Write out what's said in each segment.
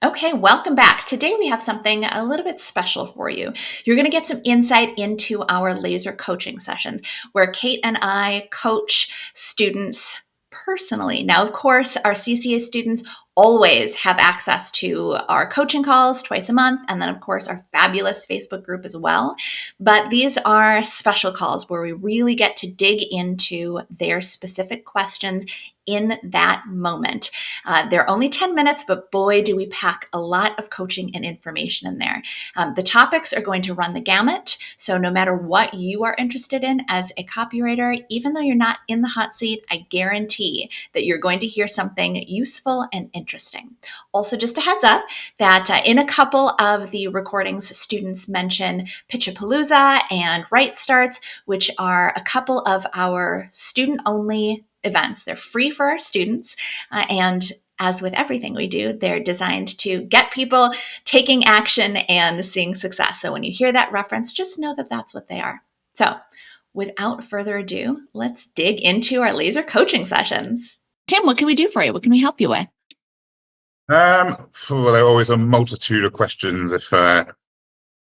Okay, welcome back. Today we have something a little bit special for you. You're going to get some insight into our laser coaching sessions where Kate and I coach students personally. Now, of course, our CCA students always have access to our coaching calls twice a month, and then, of course, our fabulous Facebook group as well. But these are special calls where we really get to dig into their specific questions in that moment. They're only 10 minutes, but boy, do we pack a lot of coaching and information in there. The topics are going to run the gamut. So no matter what you are interested in as a copywriter, even though you're not in the hot seat, I guarantee that you're going to hear something useful and interesting. Also, just a heads up that in a couple of the recordings, students mention Pitchapalooza and Right Starts, which are a couple of our student-only events. They're free for our students. And as with everything we do, they're designed to get people taking action and seeing success. So when you hear that reference, just know that that's what they are. So without further ado, let's dig into our laser coaching sessions. Tim, what can we do for you? What can we help you with? Well, there are always a multitude of questions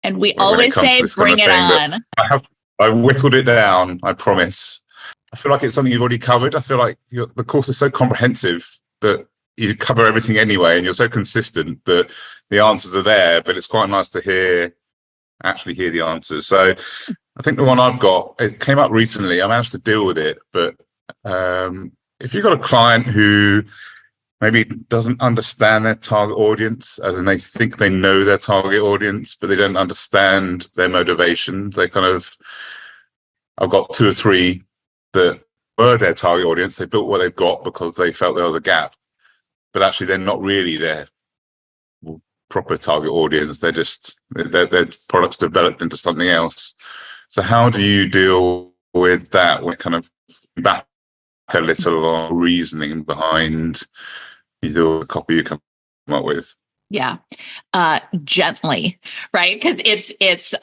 and we always say, bring it on. I whittled it down, I promise. I feel like it's something you've already covered. I feel like the course is so comprehensive that you cover everything anyway, and you're so consistent that the answers are there, but it's quite nice to actually hear the answers. So I think the one I've got, it came up recently. I managed to deal with it, but if you've got a client who maybe doesn't understand their target audience, as in they think they know their target audience, but they don't understand their motivations. I've got 2 or 3 that were their target audience. They built what they've got because they felt there was a gap, but actually they're not really their proper target audience. They're just their products developed into something else. So how do you deal with that when kind of back a little on reasoning behind either the copy you come up with? Yeah. Gently, right? Because it's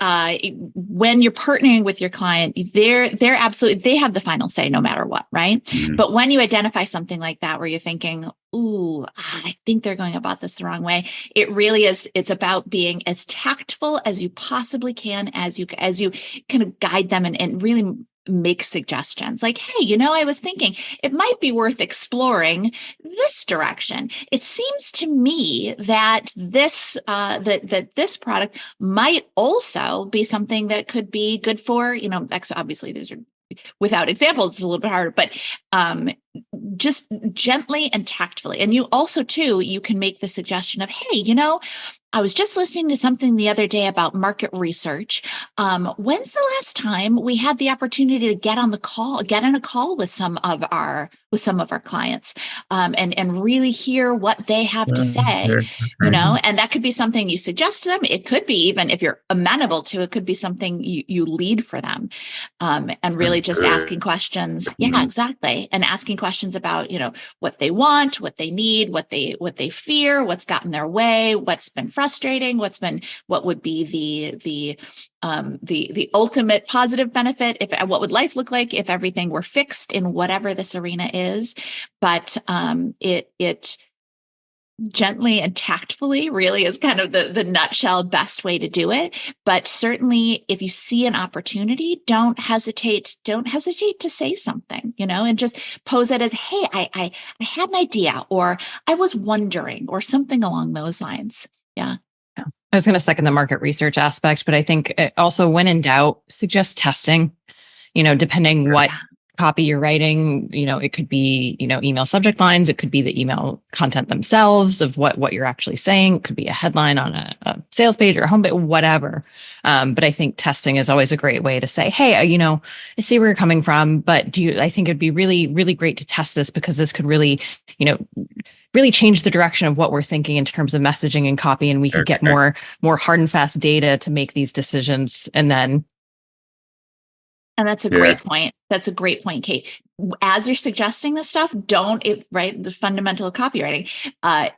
when you're partnering with your client, they're absolutely, they have the final say no matter what, right? Mm-hmm. But when you identify something like that, where you're thinking, ooh, I think they're going about this the wrong way. It really is. It's about being as tactful as you possibly can, as you kind of guide them and really make suggestions like, hey, I was thinking it might be worth exploring this direction. It seems to me that this this product might also be something that could be good for, obviously these are without examples, it's a little bit harder, but just gently and tactfully. And you also too, you can make the suggestion of, hey, I was just listening to something the other day about market research. When's the last time we had the opportunity to get in a call with some of our clients, and really hear what they have to say, and that could be something you suggest to them. It could be, even if you're amenable to, it could be something you lead for them, and really just asking questions. Yeah, exactly. And asking questions about, what they want, what they need, what they fear, what's gotten their way, what's been frustrating, what would be the ultimate positive benefit, what would life look like if everything were fixed in whatever this arena is. But it gently and tactfully really is kind of the nutshell best way to do it. But certainly if you see an opportunity, don't hesitate to say something, and just pose it as, hey, I had an idea, or I was wondering, or something along those lines. Yeah. I was going to second the market research aspect, but I think also, when in doubt, suggest testing, depending what copy you're writing, it could be, email subject lines. It could be the email content themselves of what you're actually saying. It could be a headline on a sales page or a homepage, whatever. But I think testing is always a great way to say, hey, I see where you're coming from, but I think it'd be really, really great to test this, because this could really, really change the direction of what we're thinking in terms of messaging and copy. And we could get more hard and fast data to make these decisions. And then And that's a great point. That's a great point, Kate. As you're suggesting this stuff, the fundamental of copywriting,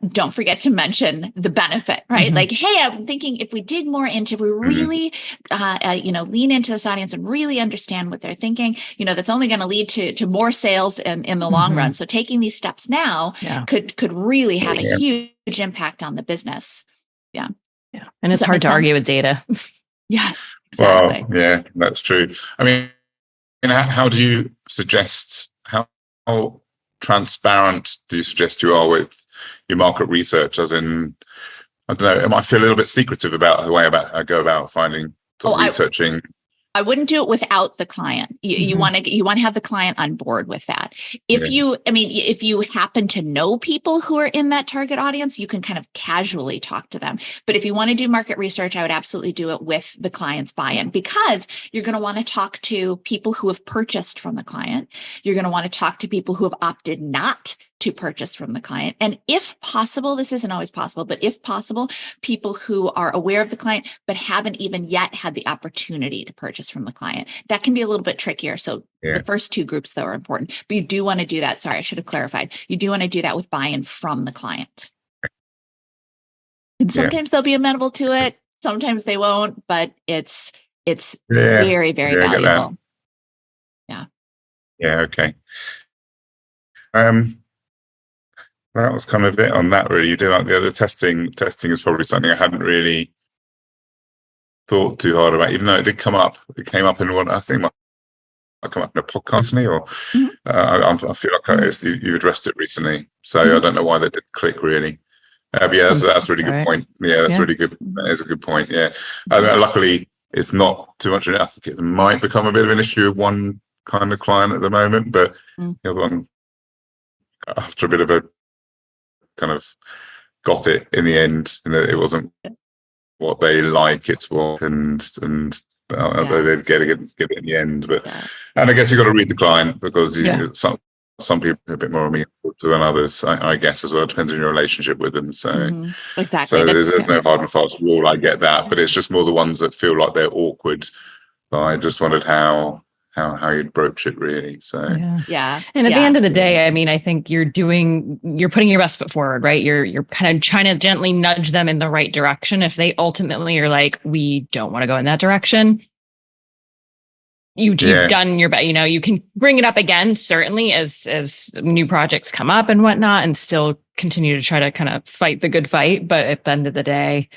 don't forget to mention the benefit, right? Like, hey, I'm thinking if we dig more into, if we really, lean into this audience and really understand what they're thinking, that's only going to lead to more sales in the long run. So taking these steps now could really have a huge impact on the business. Yeah. And it's hard to argue with data. Yes, exactly. Well, yeah, that's true. I mean, how do you suggest, how transparent do you suggest you are with your market research? As in, I don't know, it might feel a little bit secretive about the way I go about finding, researching. I wouldn't do it without the client. You want to have the client on board with that. If you happen to know people who are in that target audience, you can kind of casually talk to them. But if you want to do market research, I would absolutely do it with the client's buy-in, because you're going to want to talk to people who have purchased from the client. You're going to want to talk to people who have opted not to purchase from the client. And if possible, this isn't always possible, but if possible, people who are aware of the client, but haven't even yet had the opportunity to purchase from the client. That can be a little bit trickier. So the first two groups, though, are important, but you do want to do that. Sorry, I should have clarified. You do want to do that with buy-in from the client. And sometimes they'll be amenable to it. Sometimes they won't, but it's very, very valuable. Yeah. Yeah. Okay. That was kind of it on that, really. You do like the other testing. Testing is probably something I hadn't really thought too hard about, even though it did come up. It came up in one, I think, might come up in a podcast recently, or I feel like you addressed it recently. So I don't know why that didn't click, really. But yeah, that's a really good point. Yeah, that's really good. That is a good point. Yeah. Luckily, it's not too much. I think it might become a bit of an issue with one kind of client at the moment, but the other one, after a bit of a kind of got it in the end, and that it wasn't what they like it was, and they'd get it in the end. But and I guess you got to read the client, because some people are a bit more amenable to than others, I guess, as well. It depends on your relationship with them. So exactly. So there's no hard and fast rule. I get that, but it's just more the ones that feel like they're awkward. So I just wondered how you'd broach it, really. So And at the end of the day, I mean, I think you're putting your best foot forward, right? You're kind of trying to gently nudge them in the right direction. If they ultimately are like, we don't want to go in that direction, you've done your best. You can bring it up again, certainly, as new projects come up and whatnot, and still continue to try to kind of fight the good fight. But at the end of the day,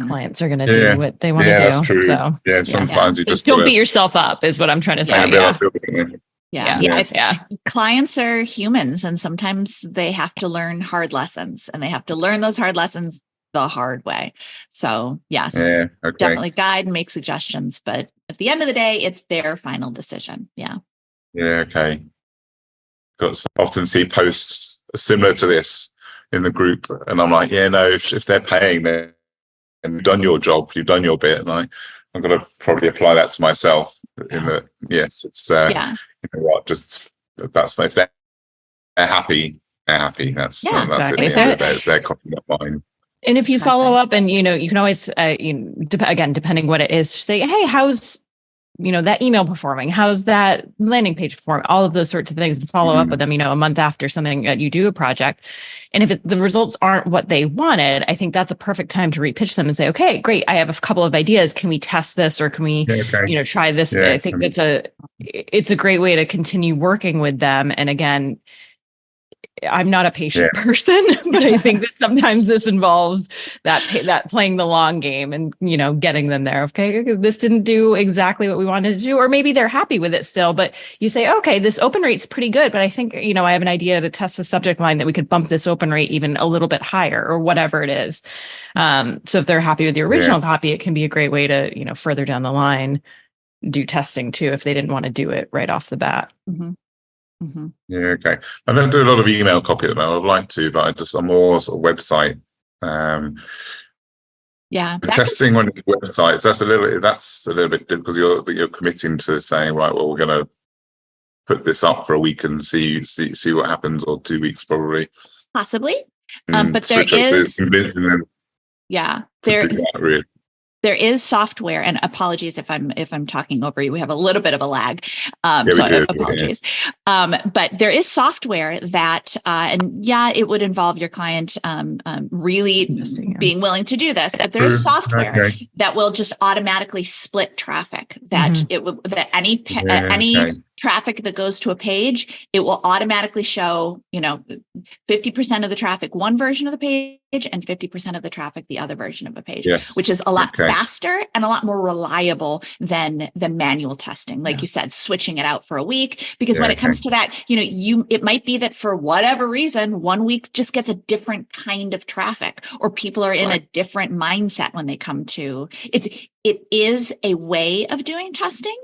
clients are going to do what they want to do. That's true. So sometimes you just don't beat yourself up, is what I'm trying to say. Clients are humans, and sometimes they have to learn hard lessons, and they have to learn those hard lessons the hard way. So yes, definitely guide and make suggestions, but at the end of the day, it's their final decision. Okay. Often see posts similar to this in the group, and I'm like, if they're paying, then and you've done your job, you've done your bit, and I'm going to probably apply that to myself. In that, it's just that's if they're happy, they're happy. That's it. It's their copy, not mine. And if you follow up, and you can always again, depending what it is, say, hey, how's that email performing? How's that landing page performing? All of those sorts of things, and follow up with them, a month after something that you do a project. And if the results aren't what they wanted, I think that's a perfect time to repitch them and say, okay, great. I have a couple of ideas. Can we test this, or can we, try this? I think it's a great way to continue working with them. And again, I'm not a patient person, but I think that sometimes this involves that playing the long game and, getting them there. Okay, this didn't do exactly what we wanted to do, or maybe they're happy with it still, but you say, okay, this open rate's pretty good, but I think, I have an idea to test the subject line that we could bump this open rate even a little bit higher, or whatever it is. So if they're happy with the original copy, it can be a great way to, further down the line, do testing too, if they didn't want to do it right off the bat. Okay. I don't do a lot of email copy at the moment. I'd like to, but I'm more sort of website. Testing on websites. That's a little bit because you're committing to saying, right, well, we're going to put this up for a week and see what happens, or 2 weeks probably. Possibly, but there is convincing them. Yeah, there. Really. There is software, and apologies if I'm talking over you. We have a little bit of a lag, apologies. Yeah. But there is software that, and it would involve your client really being willing to do this. But there is software that will just automatically split traffic. That any traffic that goes to a page, it will automatically show 50% of the traffic one version of the page and 50% of the traffic the other version of a page, which is a lot faster and a lot more reliable than the manual testing. Like you said, switching it out for a week, because when it comes to that, it might be that for whatever reason, 1 week just gets a different kind of traffic, or people are in a different mindset when they come to it. It is a way of doing testing.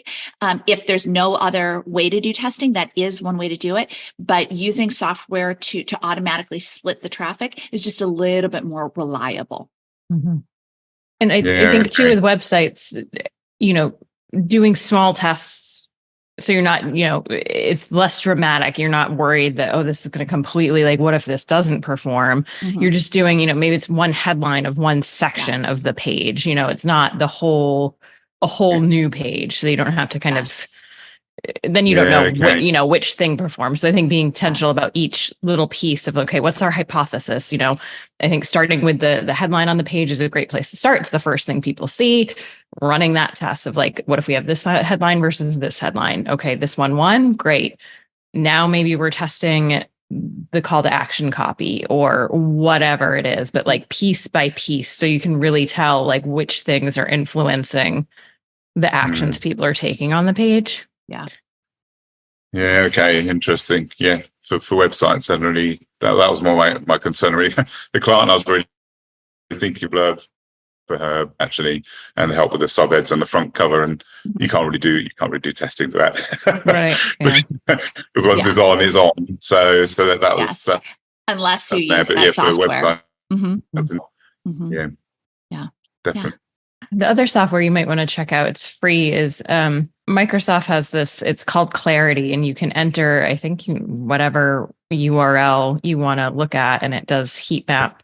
If there's no other way to do testing, that is one way to do it. But using software to automatically split the traffic is just a little bit more reliable. Mm-hmm. And I think too, with websites, doing small tests, so you're not, it's less dramatic. You're not worried that, this is going to completely, like, what if this doesn't perform? Mm-hmm. You're just doing, maybe it's one headline of one section of the page. It's not a whole new page. So you don't have to kind of, then you don't know which thing performs. So I think being intentional about each little piece of, what's our hypothesis? I think starting with the headline on the page is a great place to start. It's the first thing people see. Running that test of, like, what if we have this headline versus this headline? Okay, this one won. Great. Now maybe we're testing the call to action copy or whatever it is, but like piece by piece, so you can really tell like which things are influencing the actions people are taking on the page. Yeah. Yeah. Okay. Interesting. Yeah. For websites, and really that was more my concern. Really, the client I was really thinking blurb for her actually, and help with the subheads and the front cover, and you can't really do testing for that, right? Because once it's on. So that was that. Unless you use that software. Yeah. Definitely. The other software you might want to check out, it's free, is Microsoft has this, it's called Clarity, and you can enter, I think, whatever URL you want to look at, and it does heat map.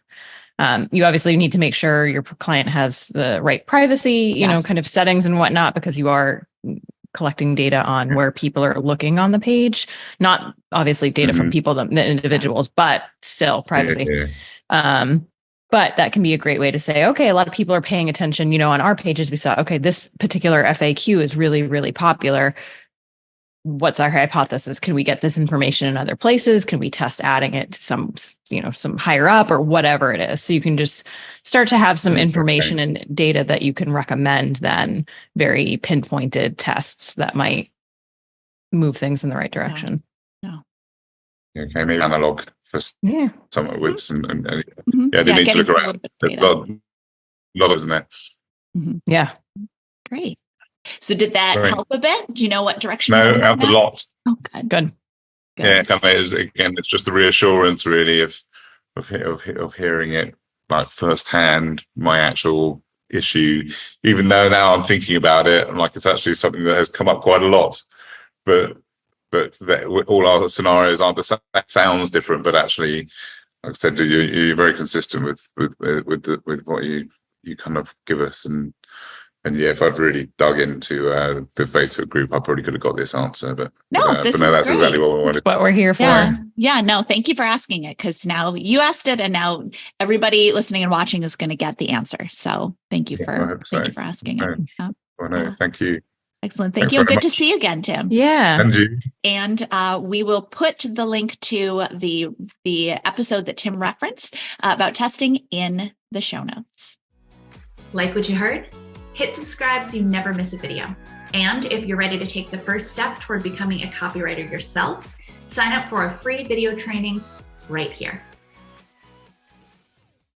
You obviously need to make sure your client has the right privacy, kind of settings and whatnot, because you are collecting data on where people are looking on the page, not obviously data from people, the individuals, but still privacy. But that can be a great way to say, okay, a lot of people are paying attention, on our pages. We saw, okay, this particular FAQ is really, really popular. What's our hypothesis? Can we get this information in other places? Can we test adding it to some higher up or whatever it is? So you can just start to have some information and data that you can recommend then very pinpointed tests that might move things in the right direction. Yeah. Okay, maybe analog for some with some, they need to look around. There's a lot of them there. Yeah. Great. So did that help a bit? Do you know what direction? No, helped a lot. Oh, good. Yeah, kind of is, again, it's just the reassurance really of hearing it like firsthand, my actual issue, even though now I'm thinking about it, I'm like, it's actually something that has come up quite a lot. But all our scenarios aren't the same. That sounds different, but actually, like I said, you're very consistent with what you kind of give us, and if I'd really dug into the Facebook group, I probably could have got this answer. But that's great. exactly what we wanted. That's what we're here for. Yeah. No, thank you for asking it, because now you asked it, and now everybody listening and watching is going to get the answer. So thank you for asking it. Thank you. Excellent. Thank you. Good to see you again, Tim. Yeah. And you. And we will put the link to the episode that Tim referenced about testing in the show notes. Like what you heard? Hit subscribe so you never miss a video. And if you're ready to take the first step toward becoming a copywriter yourself, sign up for a free video training right here.